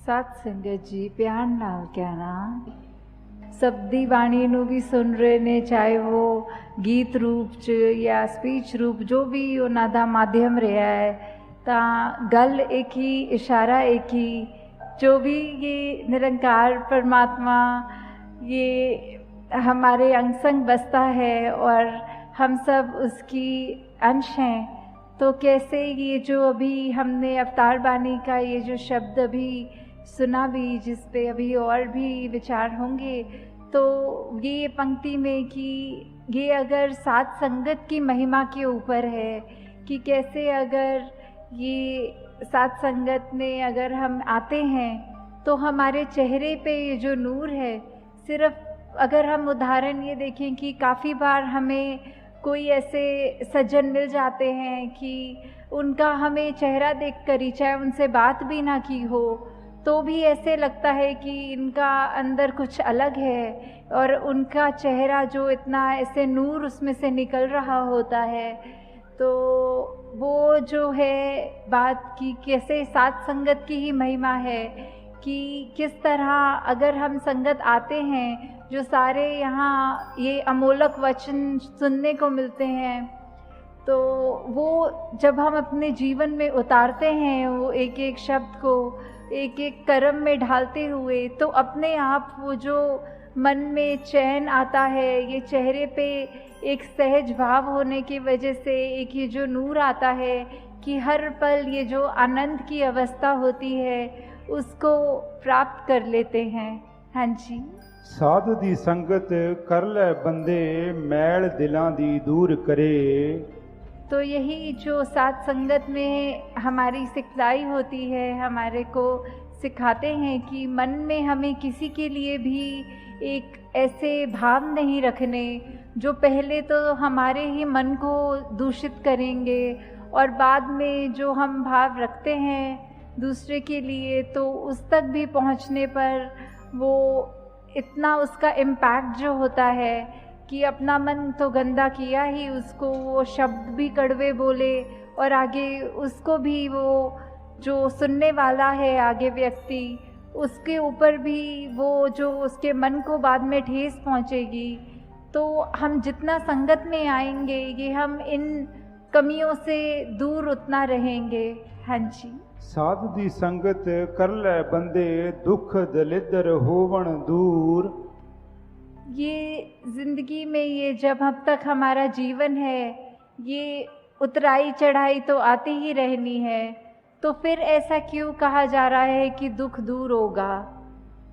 सत संगत जी प्यार नाल कहना शब्दी बाणी नूं भी सुन रहे ने, चाहे वो गीत रूप च या स्पीच रूप जो भी उन्हां दा माध्यम रहा है, तां गल एक ही, इशारा एक ही, जो भी ये निरंकार परमात्मा ये हमारे अंग संग बसता है और हम सब उसकी अंश हैं। तो कैसे ये जो अभी हमने अवतार बानी का ये जो शब्द अभी सुना भी, जिस पे अभी और भी विचार होंगे, तो ये पंक्ति में कि ये अगर सात संगत की महिमा के ऊपर है कि कैसे अगर ये सात संगत में अगर हम आते हैं तो हमारे चेहरे पे ये जो नूर है, सिर्फ अगर हम उदाहरण ये देखें कि काफ़ी बार हमें कोई ऐसे सज्जन मिल जाते हैं कि उनका हमें चेहरा देखकर ही, चाहे उनसे बात भी ना की हो, तो भी ऐसे लगता है कि इनका अंदर कुछ अलग है और उनका चेहरा जो इतना ऐसे नूर उसमें से निकल रहा होता है। तो वो जो है बात की कैसे सात संगत की ही महिमा है कि किस तरह अगर हम संगत आते हैं, जो सारे यहाँ ये अमोलक वचन सुनने को मिलते हैं, तो वो जब हम अपने जीवन में उतारते हैं वो एक एक शब्द को एक एक कर्म में ढालते हुए, तो अपने आप वो जो मन में चैन आता है, ये चेहरे पे एक सहज भाव होने की वजह से एक ये जो नूर आता है कि हर पल ये जो आनंद की अवस्था होती है उसको प्राप्त कर लेते हैं। हाँ जी। साधु दी संगत कर ले बंदे, मैल दिलां दी दूर करे। तो यही जो सात संगत में हमारी सिखलाई होती है, हमारे को सिखाते हैं कि मन में हमें किसी के लिए भी एक ऐसे भाव नहीं रखने जो पहले तो हमारे ही मन को दूषित करेंगे और बाद में जो हम भाव रखते हैं दूसरे के लिए, तो उस तक भी पहुंचने पर वो इतना उसका इम्पैक्ट जो होता है कि अपना मन तो गंदा किया ही, उसको वो शब्द भी कड़वे बोले और आगे उसको भी वो जो सुनने वाला है आगे व्यक्ति, उसके ऊपर भी वो जो उसके मन को बाद में ठेस पहुंचेगी। तो हम जितना संगत में आएंगे ये हम इन कमियों से दूर उतना रहेंगे। हाँ जी। साधु दी संगत कर ले बंदे, दुख दलिदर होवन दूर। ये जिंदगी में ये जब अब तक हमारा जीवन है, ये उतराई चढ़ाई तो आती ही रहनी है, तो फिर ऐसा क्यों कहा जा रहा है कि दुख दूर होगा?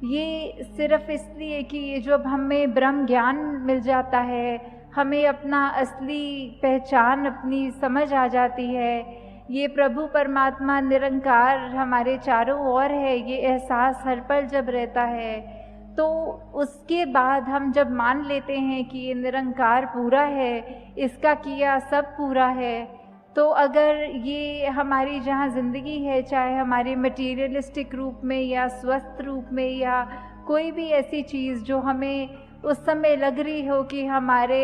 ये सिर्फ इसलिए कि ये जब हमें ब्रह्म ज्ञान मिल जाता है, हमें अपना असली पहचान अपनी समझ आ जाती है, ये प्रभु परमात्मा निरंकार हमारे चारों ओर है, ये एहसास हर पल जब रहता है, तो उसके बाद हम जब मान लेते हैं कि ये निरंकार पूरा है, इसका किया सब पूरा है, तो अगर ये हमारी जहाँ ज़िंदगी है, चाहे हमारे मटीरियलिस्टिक रूप में या स्वस्थ रूप में या कोई भी ऐसी चीज़ जो हमें उस समय लग रही हो कि हमारे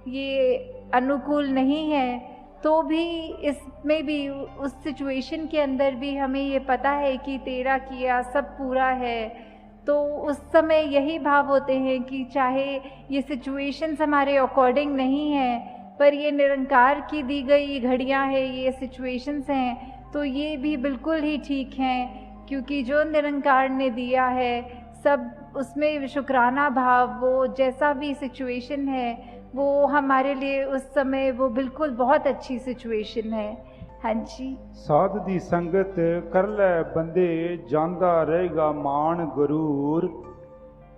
ये अनुकूल नहीं है, तो भी इसमें भी उस सिचुएशन के अंदर भी हमें ये पता है कि तेरा किया सब पूरा है, तो उस समय यही भाव होते हैं कि चाहे ये सिचुएशंस हमारे अकॉर्डिंग नहीं है, पर ये निरंकार की दी गई घड़ियां हैं, ये सिचुएशंस हैं, तो ये भी बिल्कुल ही ठीक हैं, क्योंकि जो निरंकार ने दिया है सब उसमें शुक्राना भाव, वो जैसा भी सिचुएशन है वो हमारे लिए उस समय वो बिल्कुल बहुत अच्छी सिचुएशन है। हाँ जी। साधु दी संगत कर ले बंदे, जांदा रहेगा मान गरूर।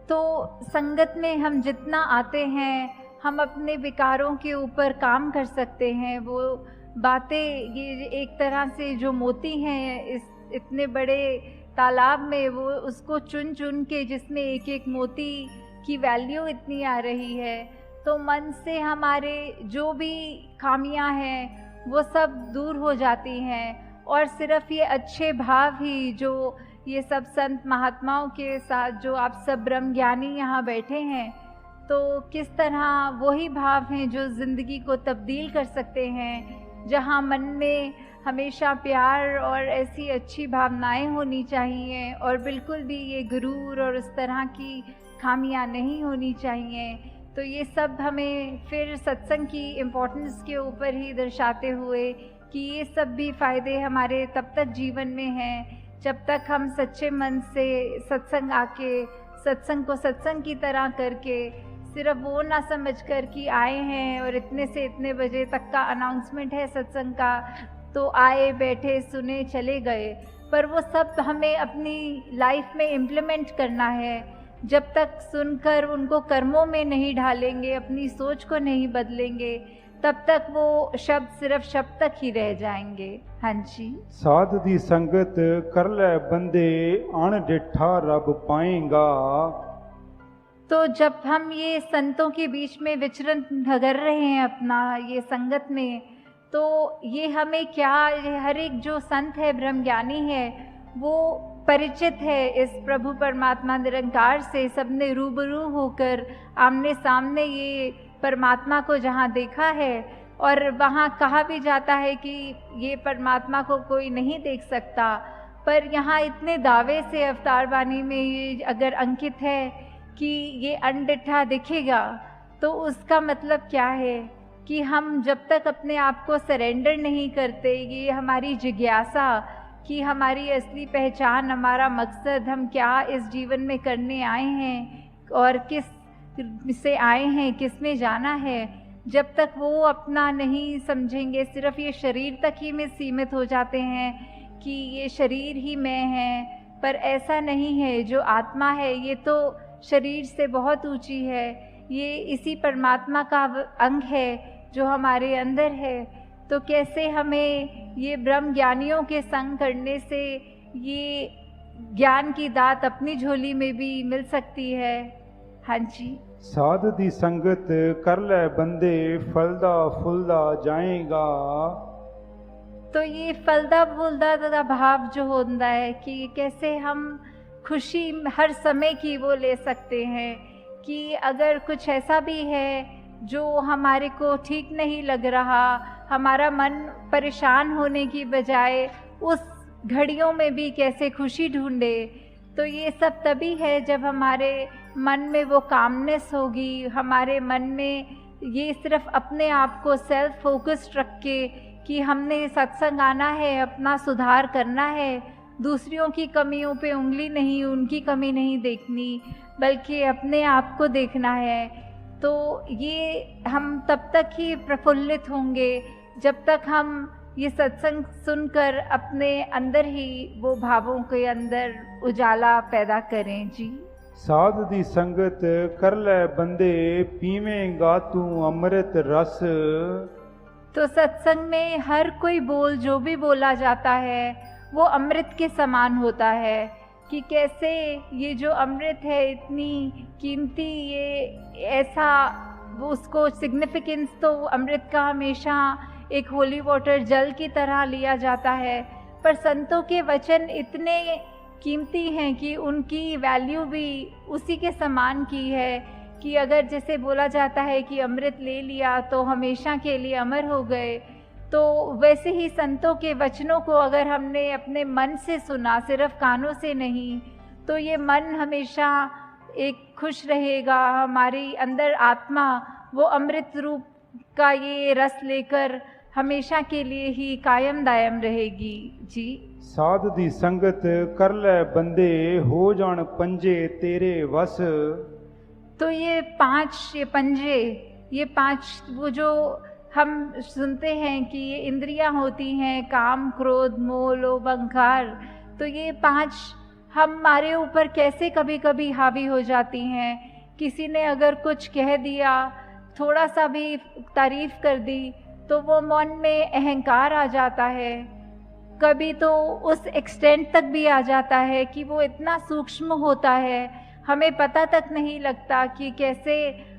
तो संगत में हम जितना आते हैं हम अपने विकारों के ऊपर काम कर सकते हैं। वो बातें ये एक तरह से जो मोती हैं इस इतने बड़े तालाब में, वो उसको चुन चुन के जिसमें एक एक मोती की वैल्यू इतनी आ रही है, तो मन से हमारे जो भी खामियां हैं वो सब दूर हो जाती हैं और सिर्फ ये अच्छे भाव ही जो ये सब संत महात्माओं के साथ जो आप सब ब्रह्म ज्ञानी यहाँ बैठे हैं, तो किस तरह वही भाव हैं जो ज़िंदगी को तब्दील कर सकते हैं, जहाँ मन में हमेशा प्यार और ऐसी अच्छी भावनाएं होनी चाहिए, और बिल्कुल भी ये गुरूर और उस तरह की खामियां नहीं होनी चाहिए। तो ये सब हमें फिर सत्संग की इम्पोर्टेंस के ऊपर ही दर्शाते हुए कि ये सब भी फ़ायदे हमारे तब तक जीवन में हैं जब तक हम सच्चे मन से सत्संग आके सत्संग को सत्संग की तरह करके, सिर्फ वो ना समझ कर कि आए हैं और इतने से इतने बजे तक का अनाउंसमेंट है सत्संग का, तो आए बैठे सुने चले गए, पर वो सब हमें अपनी लाइफ में इम्प्लीमेंट करना है। जब तक सुनकर उनको कर्मों में नहीं ढालेंगे, अपनी सोच को नहीं बदलेंगे, तब तक वो शब्द सिर्फ शब्द तक ही रह जाएंगे। हाँ जी। साध दी संगत कर ले बंदे अण डिठा रब पाएगा। तो जब हम ये संतों के बीच में विचरण कर रहे हैं अपना ये संगत में, तो ये हमें क्या, हर एक जो संत है ब्रह्मज्ञानी है वो परिचित है इस प्रभु परमात्मा निरंकार से। सबने रूबरू होकर आमने सामने ये परमात्मा को जहाँ देखा है, और वहाँ कहा भी जाता है कि ये परमात्मा को कोई नहीं देख सकता, पर यहाँ इतने दावे से अवतार वाणी में ये अगर अंकित है कि ये अनडिठा दिखेगा, तो उसका मतलब क्या है कि हम जब तक अपने आप को सरेंडर नहीं करते, ये हमारी जिज्ञासा कि हमारी असली पहचान, हमारा मकसद, हम क्या इस जीवन में करने आए हैं और किस से आए हैं, किस में जाना है, जब तक वो अपना नहीं समझेंगे, सिर्फ ये शरीर तक ही में सीमित हो जाते हैं कि ये शरीर ही मैं है, पर ऐसा नहीं है। जो आत्मा है ये तो शरीर से बहुत ऊंची है, ये इसी परमात्मा का अंग है जो हमारे अंदर है। तो कैसे हमें ये ब्रह्म ज्ञानियों के संग करने से ये ज्ञान की दात अपनी झोली में भी मिल सकती है। हाँ जी। साध दी संगत कर ले बंदे फलदा फुलदा जाएगा। तो ये फलदा फुलदा का भाव जो होता है कि कैसे हम खुशी हर समय की वो ले सकते हैं कि अगर कुछ ऐसा भी है जो हमारे को ठीक नहीं लग रहा, हमारा मन परेशान होने की बजाय उस घड़ियों में भी कैसे खुशी ढूंढे। तो ये सब तभी है जब हमारे मन में वो कामनेस होगी, हमारे मन में ये सिर्फ अपने आप को सेल्फ फोकस्ड रख के कि हमने सत्संग आना है, अपना सुधार करना है, दूसरों की कमियों पे उंगली नहीं, उनकी कमी नहीं देखनी, बल्कि अपने आप को देखना है। तो ये हम तब तक ही प्रफुल्लित होंगे जब तक हम ये सत्संग सुनकर अपने अंदर ही वो भावों के अंदर उजाला पैदा करें। जी। साध दी संगत कर ले बंदे पीवेंगा तू अमृत रस। तो सत्संग में हर कोई बोल जो भी बोला जाता है वो अमृत के समान होता है कि कैसे ये जो अमृत है इतनी कीमती, ये ऐसा वो उसको सिग्निफिकेंस तो अमृत का हमेशा एक होली वाटर जल की तरह लिया जाता है, पर संतों के वचन इतने कीमती हैं कि उनकी वैल्यू भी उसी के समान की है कि अगर जैसे बोला जाता है कि अमृत ले लिया तो हमेशा के लिए अमर हो गए, तो वैसे ही संतों के वचनों को अगर हमने अपने मन से सुना, सिर्फ कानों से नहीं, तो ये मन हमेशा एक खुश रहेगा, हमारी अंदर आत्मा वो अमृत रूप का ये रस लेकर हमेशा के लिए ही कायम दायम रहेगी। जी। साध दी संगत कर ले बंदे हो जान पंजे तेरे वस। तो ये पंजे, ये पांच वो जो हम सुनते हैं कि ये इंद्रियां होती हैं, काम क्रोध मोह लोभ अहंकार, तो ये पांच हमारे ऊपर कैसे कभी कभी हावी हो जाती हैं। किसी ने अगर कुछ कह दिया, थोड़ा सा भी तारीफ कर दी, तो वो मन में अहंकार आ जाता है। कभी तो उस एक्सटेंट तक भी आ जाता है कि वो इतना सूक्ष्म होता है, हमें पता तक नहीं लगता कि कैसे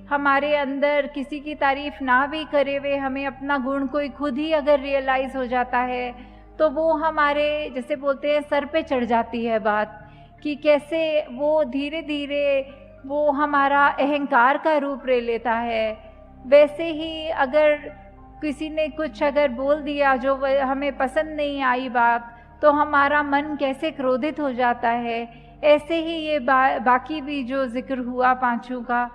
हमारे अंदर किसी की तारीफ ना भी करे हुए हमें अपना गुण कोई खुद ही अगर रियलाइज़ हो जाता है, तो वो हमारे जैसे बोलते हैं सर पे चढ़ जाती है बात, कि कैसे वो धीरे धीरे वो हमारा अहंकार का रूप ले लेता है। वैसे ही अगर किसी ने कुछ अगर बोल दिया जो हमें पसंद नहीं आई बात, तो हमारा मन कैसे क्रोधित हो जाता है। ऐसे ही ये बाकी भी जो जिक्र हुआ पांचों का,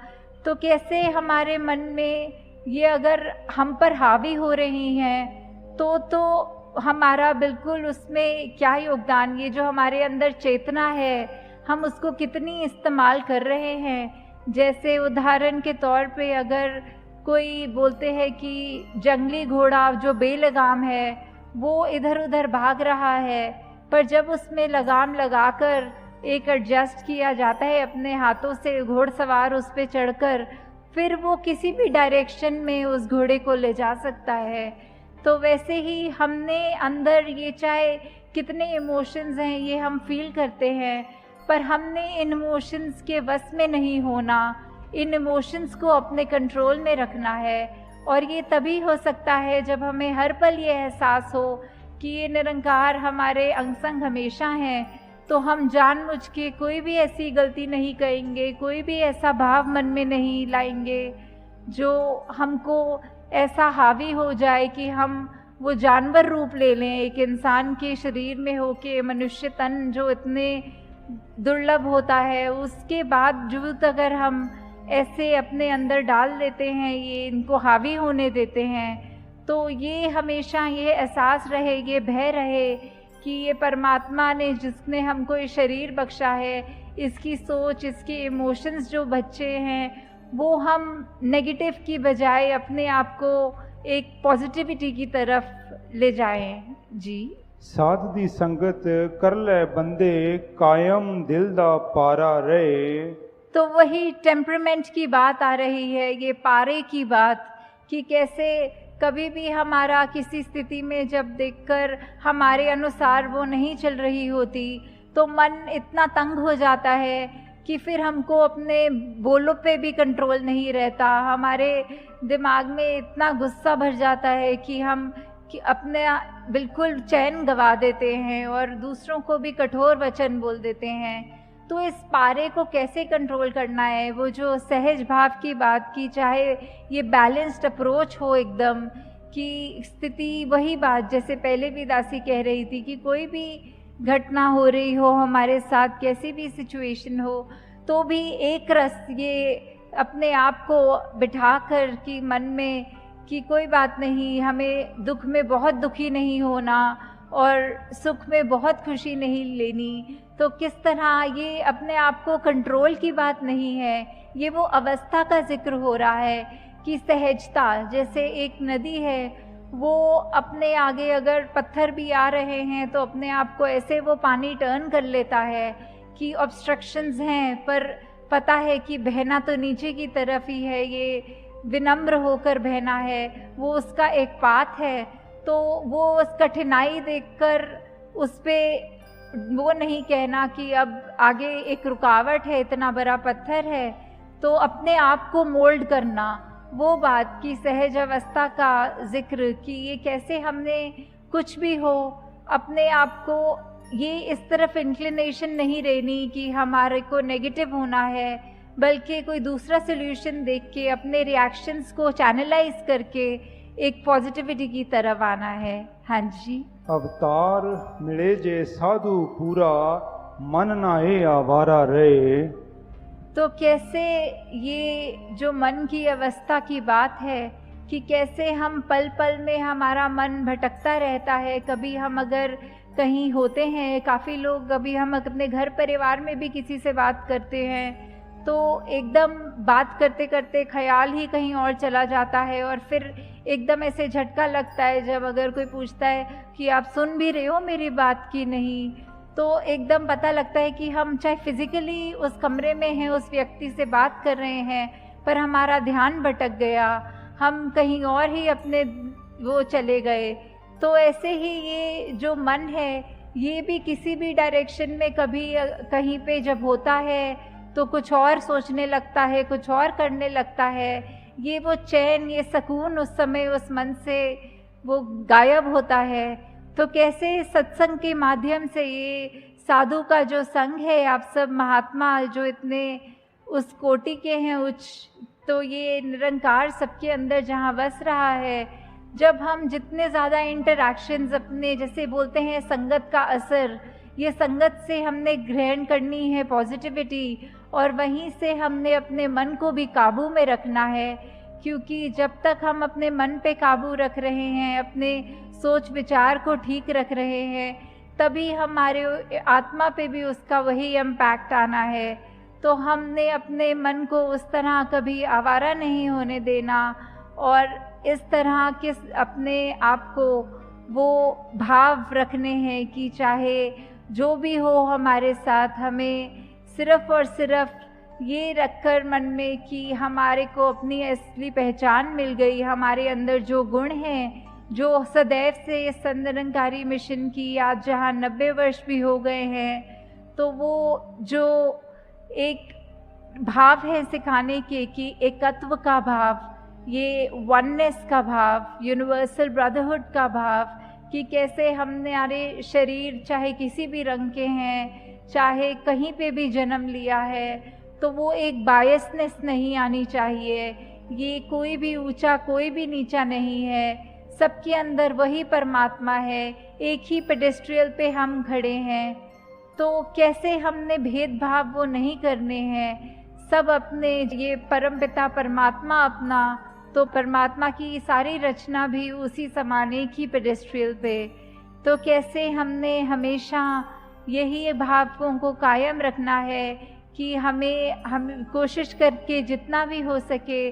तो कैसे हमारे मन में ये अगर हम पर हावी हो रही हैं तो हमारा बिल्कुल उसमें क्या योगदान, ये जो हमारे अंदर चेतना है हम उसको कितनी इस्तेमाल कर रहे हैं। जैसे उदाहरण के तौर पे अगर कोई बोलते हैं कि जंगली घोड़ा जो बेलगाम है वो इधर उधर भाग रहा है, पर जब उसमें लगाम लगाकर एक एडजस्ट किया जाता है अपने हाथों से, घोड़सवार उस पे चढ़कर, फिर वो किसी भी डायरेक्शन में उस घोड़े को ले जा सकता है। तो वैसे ही हमने अंदर ये चाहे कितने इमोशंस हैं ये हम फील करते हैं, पर हमने इन इमोशंस के वश में नहीं होना, इन इमोशंस को अपने कंट्रोल में रखना है। और ये तभी हो सकता है जब हमें हर पल ये एहसास हो कि ये निरंकार हमारे अंग संग हमेशा हैं, तो हम जानबूझ के कोई भी ऐसी गलती नहीं करेंगे, कोई भी ऐसा भाव मन में नहीं लाएंगे जो हमको ऐसा हावी हो जाए कि हम वो जानवर रूप ले लें, एक इंसान के शरीर में होके, मनुष्य तन जो इतने दुर्लभ होता है उसके बावजूद अगर हम ऐसे अपने अंदर डाल देते हैं, ये इनको हावी होने देते हैं, तो ये हमेशा ये एहसास रहे, ये भय रहे कि ये परमात्मा ने जिसने हमको ये शरीर बख्शा है, इसकी सोच, इसके इमोशंस जो बच्चे हैं वो हम नेगेटिव की बजाय अपने आप को एक पॉजिटिविटी की तरफ ले जाएं। जी। साध दी संगत कर ले बंदे कायम दिल दा पारा रहे। तो वही टेम्परामेंट की बात आ रही है, ये पारे की बात, कि कैसे कभी भी हमारा किसी स्थिति में जब देखकर हमारे अनुसार वो नहीं चल रही होती तो मन इतना तंग हो जाता है कि फिर हमको अपने बोलों पे भी कंट्रोल नहीं रहता, हमारे दिमाग में इतना गुस्सा भर जाता है कि हम अपने बिल्कुल चैन गवा देते हैं और दूसरों को भी कठोर वचन बोल देते हैं। तो इस पारे को कैसे कंट्रोल करना है, वो जो सहज भाव की बात की, चाहे ये बैलेंस्ड अप्रोच हो एकदम, कि स्थिति वही बात जैसे पहले भी दासी कह रही थी कि कोई भी घटना हो रही हो हमारे साथ, कैसी भी सिचुएशन हो, तो भी एक रस ये अपने आप को बिठा कर कि मन में कि कोई बात नहीं, हमें दुख में बहुत दुखी नहीं होना और सुख में बहुत खुशी नहीं लेनी। तो किस तरह ये अपने आप को कंट्रोल की बात नहीं है, ये वो अवस्था का जिक्र हो रहा है कि सहजता, जैसे एक नदी है वो अपने आगे अगर पत्थर भी आ रहे हैं तो अपने आप को ऐसे वो पानी टर्न कर लेता है कि ऑब्स्ट्रक्शंस हैं, पर पता है कि बहना तो नीचे की तरफ ही है, ये विनम्र होकर बहना है, वो उसका एक पाथ है। तो वो उस कठिनाई देखकर उस पे वो नहीं कहना कि अब आगे एक रुकावट है, इतना बड़ा पत्थर है, तो अपने आप को मोल्ड करना, वो बात की सहज अवस्था का जिक्र कि ये कैसे हमने कुछ भी हो अपने आप को ये इस तरफ इंक्लिनेशन नहीं रहनी कि हमारे को नेगेटिव होना है, बल्कि कोई दूसरा सोल्यूशन देख के अपने रिएक्शंस को चैनलाइज करके एक पॉजिटिविटी की तरफ आना है। हाँ जी। अवतार मिले जे साधु पूरा मन नाहे आवारा रहे। तो कैसे ये जो मन की अवस्था की बात है कि कैसे हम पल पल में हमारा मन भटकता रहता है। कभी हम अगर कहीं होते हैं, काफ़ी लोग, कभी हम अपने घर परिवार में भी किसी से बात करते हैं तो एकदम बात करते करते ख्याल ही कहीं और चला जाता है और फिर एकदम ऐसे झटका लगता है जब अगर कोई पूछता है कि आप सुन भी रहे हो मेरी बात की नहीं, तो एकदम पता लगता है कि हम चाहे फिजिकली उस कमरे में हैं, उस व्यक्ति से बात कर रहे हैं, पर हमारा ध्यान भटक गया, हम कहीं और ही अपने वो चले गए। तो ऐसे ही ये जो मन है ये भी किसी भी डायरेक्शन में कभी कहीं पे जब होता है तो कुछ और सोचने लगता है, कुछ और करने लगता है। ये वो चैन, ये सुकून उस समय उस मन से वो गायब होता है। तो कैसे सत्संग के माध्यम से ये साधु का जो संग है, आप सब महात्मा जो इतने उस कोटि के हैं उच्च, तो ये निरंकार सबके अंदर जहाँ बस रहा है, जब हम जितने ज़्यादा इंटरैक्शंस अपने, जैसे बोलते हैं संगत का असर, ये संगत से हमने ग्रहण करनी है पॉजिटिविटी, और वहीं से हमने अपने मन को भी काबू में रखना है, क्योंकि जब तक हम अपने मन पे काबू रख रहे हैं, अपने सोच विचार को ठीक रख रहे हैं, तभी हमारे आत्मा पे भी उसका वही इम्पैक्ट आना है। तो हमने अपने मन को उस तरह कभी आवारा नहीं होने देना, और इस तरह के अपने आप को वो भाव रखने हैं कि चाहे जो भी हो हमारे साथ, हमें सिर्फ़ और सिर्फ ये रखकर मन में कि हमारे को अपनी असली पहचान मिल गई, हमारे अंदर जो गुण हैं, जो सदैव से इस संदर्भकारी मिशन की आज जहाँ 90 वर्ष भी हो गए हैं, तो वो जो एक भाव है सिखाने के कि एकत्व का भाव, ये वननेस का भाव, यूनिवर्सल ब्रदरहुड का भाव, कि कैसे हमारे शरीर चाहे किसी भी रंग के हैं, चाहे कहीं पे भी जन्म लिया है, तो वो एक बायसनेस नहीं आनी चाहिए। ये कोई भी ऊंचा कोई भी नीचा नहीं है, सबके अंदर वही परमात्मा है, एक ही पेडेस्ट्रियल पे हम खड़े हैं। तो कैसे हमने भेदभाव वो नहीं करने हैं, सब अपने ये परमपिता परमात्मा अपना, तो परमात्मा की सारी रचना भी उसी समान एक ही पेडेस्ट्रियल पे। तो कैसे हमने हमेशा यही भावों को कायम रखना है कि हम कोशिश करके जितना भी हो सके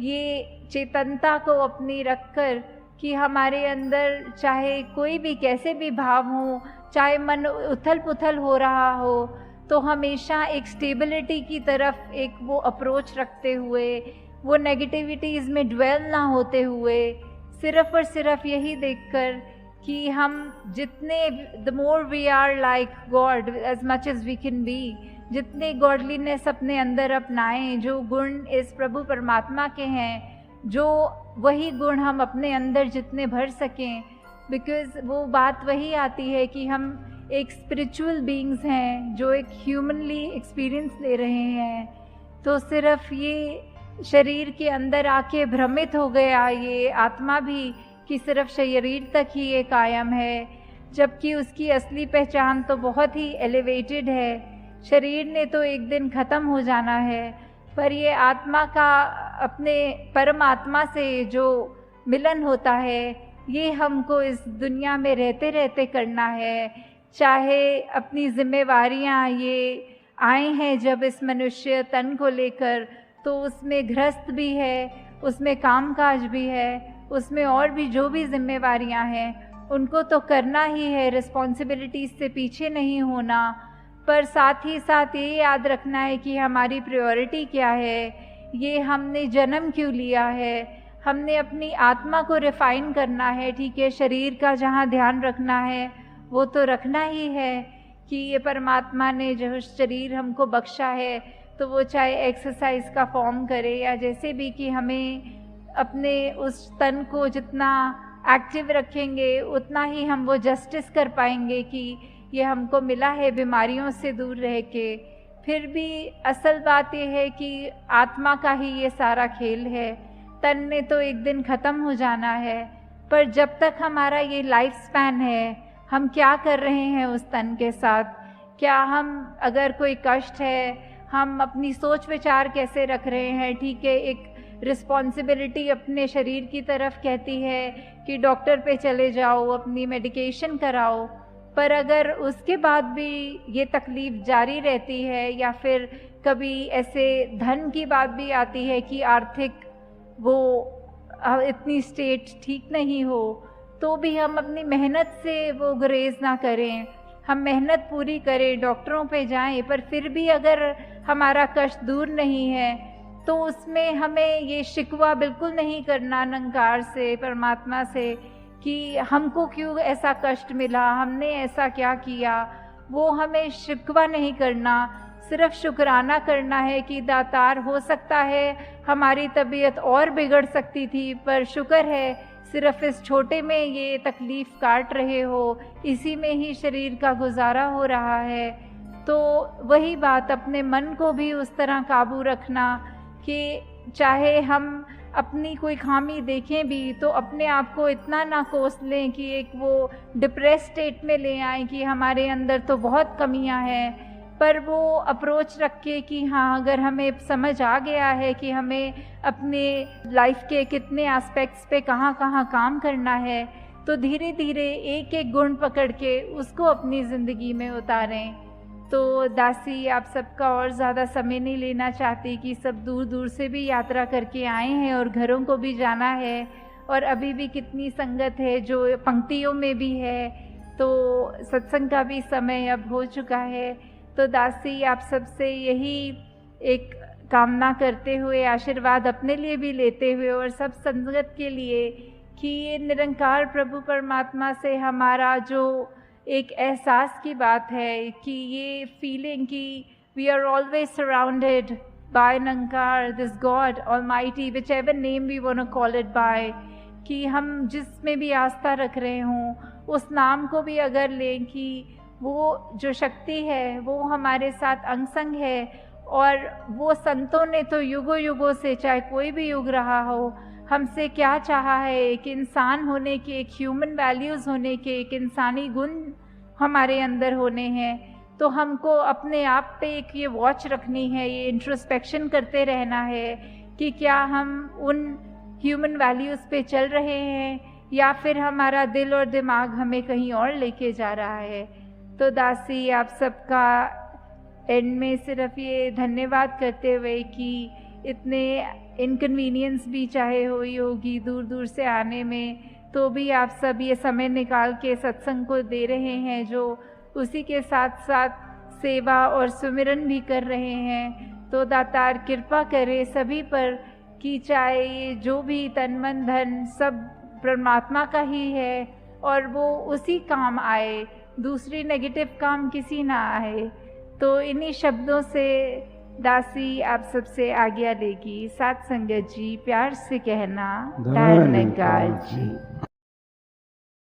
ये चेतनता को अपनी रखकर कि हमारे अंदर चाहे कोई भी कैसे भी भाव हो, चाहे मन उथल पुथल हो रहा हो, तो हमेशा एक स्टेबिलिटी की तरफ एक वो अप्रोच रखते हुए, वो नेगेटिविटीज़ में ड्वेल ना होते हुए, सिर्फ़ और सिर्फ यही देखकर कि हम जितने the more we are like God as much as we can be, जितने गॉडलीनेस अपने अंदर अपनाएं, जो गुण इस प्रभु परमात्मा के हैं, जो वही गुण हम अपने अंदर जितने भर सकें, बिकॉज़ वो बात वही आती है कि हम एक स्पिरिचुअल बीइंग्स हैं जो एक ह्यूमनली एक्सपीरियंस ले रहे हैं। तो सिर्फ ये शरीर के अंदर आके भ्रमित हो गया ये आत्मा भी कि सिर्फ शरीर तक ही ये कायम है, जबकि उसकी असली पहचान तो बहुत ही एलिवेटेड है। शरीर ने तो एक दिन ख़त्म हो जाना है, पर ये आत्मा का अपने परमात्मा से जो मिलन होता है, ये हमको इस दुनिया में रहते रहते करना है। चाहे अपनी जिम्मेवारियाँ ये आए हैं जब इस मनुष्य तन को लेकर, तो उसमें गृहस्थ भी है, उसमें कामकाज भी है, उसमें और भी जो भी जिम्मेवारियां हैं उनको तो करना ही है, रिस्पॉन्सिबिलिटीज़ से पीछे नहीं होना। पर साथ ही साथ ये याद रखना है कि हमारी प्रायोरिटी क्या है, ये हमने जन्म क्यों लिया है, हमने अपनी आत्मा को रिफ़ाइन करना है। ठीक है, शरीर का जहाँ ध्यान रखना है वो तो रखना ही है कि ये परमात्मा ने जो शरीर हमको बख्शा है, तो वो चाहे एक्सरसाइज का फॉर्म करे या जैसे भी, कि हमें अपने उस तन को जितना एक्टिव रखेंगे उतना ही हम वो जस्टिस कर पाएंगे कि ये हमको मिला है बीमारियों से दूर रह के। फिर भी असल बात ये है कि आत्मा का ही ये सारा खेल है, तन ने तो एक दिन ख़त्म हो जाना है। पर जब तक हमारा ये लाइफ स्पैन है, हम क्या कर रहे हैं उस तन के साथ, क्या हम अगर कोई कष्ट है, हम अपनी सोच विचार कैसे रख रहे हैं। ठीक है, एक रिस्पॉन्सिबिलिटी अपने शरीर की तरफ कहती है कि डॉक्टर पे चले जाओ, अपनी मेडिकेशन कराओ, पर अगर उसके बाद भी ये तकलीफ़ जारी रहती है या फिर कभी ऐसे धन की बात भी आती है कि आर्थिक वो इतनी स्टेट ठीक नहीं हो, तो भी हम अपनी मेहनत से वो गुरेज ना करें, हम मेहनत पूरी करें, डॉक्टरों पे जाएं, पर फिर भी अगर हमारा कष्ट दूर नहीं है तो उसमें हमें ये शिकवा बिल्कुल नहीं करना निरंकार से, परमात्मा से, कि हमको क्यों ऐसा कष्ट मिला, हमने ऐसा क्या किया। वो हमें शिकवा नहीं करना, सिर्फ शुक्राना करना है कि दातार, हो सकता है हमारी तबीयत और बिगड़ सकती थी, पर शुक्र है सिर्फ इस छोटे में ये तकलीफ़ काट रहे हो, इसी में ही शरीर का गुजारा हो रहा है। तो वही बात, अपने मन को भी उस तरह काबू रखना कि चाहे हम अपनी कोई खामी देखें भी तो अपने आप को इतना ना कोस लें कि एक वो डिप्रेस स्टेट में ले आएं कि हमारे अंदर तो बहुत कमियां हैं, पर वो अप्रोच रख के कि हाँ, अगर हमें समझ आ गया है कि हमें अपने लाइफ के कितने एस्पेक्ट्स पे कहाँ कहाँ काम करना है, तो धीरे धीरे एक एक गुण पकड़ के उसको अपनी ज़िंदगी में उतारें। तो दासी, आप सबका और ज़्यादा समय नहीं लेना चाहती कि सब दूर दूर से भी यात्रा करके आए हैं और घरों को भी जाना है, और अभी भी कितनी संगत है जो पंक्तियों में भी है, तो सत्संग का भी समय अब हो चुका है। तो दासी, आप सबसे यही एक कामना करते हुए, आशीर्वाद अपने लिए भी लेते हुए और सब संगत के लिए, कि ये निरंकार प्रभु परमात्मा से हमारा जो एक एहसास की बात है, कि ये फीलिंग कि we are always surrounded by Nirankar, this God almighty, whichever name we want to call it by, कि हम जिसमें भी आस्था रख रहे हों उस नाम को भी अगर लें कि वो जो शक्ति है वो हमारे साथ अंग संग है, और वो संतों ने तो युगों युगों से, चाहे कोई भी युग रहा हो, हमसे क्या चाहा है, एक इंसान होने के, एक ह्यूमन वैल्यूज़ होने के, एक इंसानी गुण हमारे अंदर होने हैं। तो हमको अपने आप पे एक ये वॉच रखनी है, ये इंट्रोस्पेक्शन करते रहना है कि क्या हम उन ह्यूमन वैल्यूज़ पे चल रहे हैं या फिर हमारा दिल और दिमाग हमें कहीं और लेके जा रहा है। तो दासी, आप सबका एंड में सिर्फ ये धन्यवाद करते हुए कि इतने इनकन्वीनियंस भी चाहे हुई होगी दूर दूर से आने में, तो भी आप सब ये समय निकाल के सत्संग को दे रहे हैं, जो उसी के साथ साथ सेवा और सुमिरन भी कर रहे हैं। तो दातार कृपा करे सभी पर कि चाहे ये जो भी तन मन धन सब परमात्मा का ही है, और वो उसी काम आए, दूसरी नेगेटिव काम किसी ना आए। तो इन्हीं शब्दों से दासी आप सबसे आज्ञा लेगी। साथ संगत जी, प्यार से कहना, धन्यवाद जी।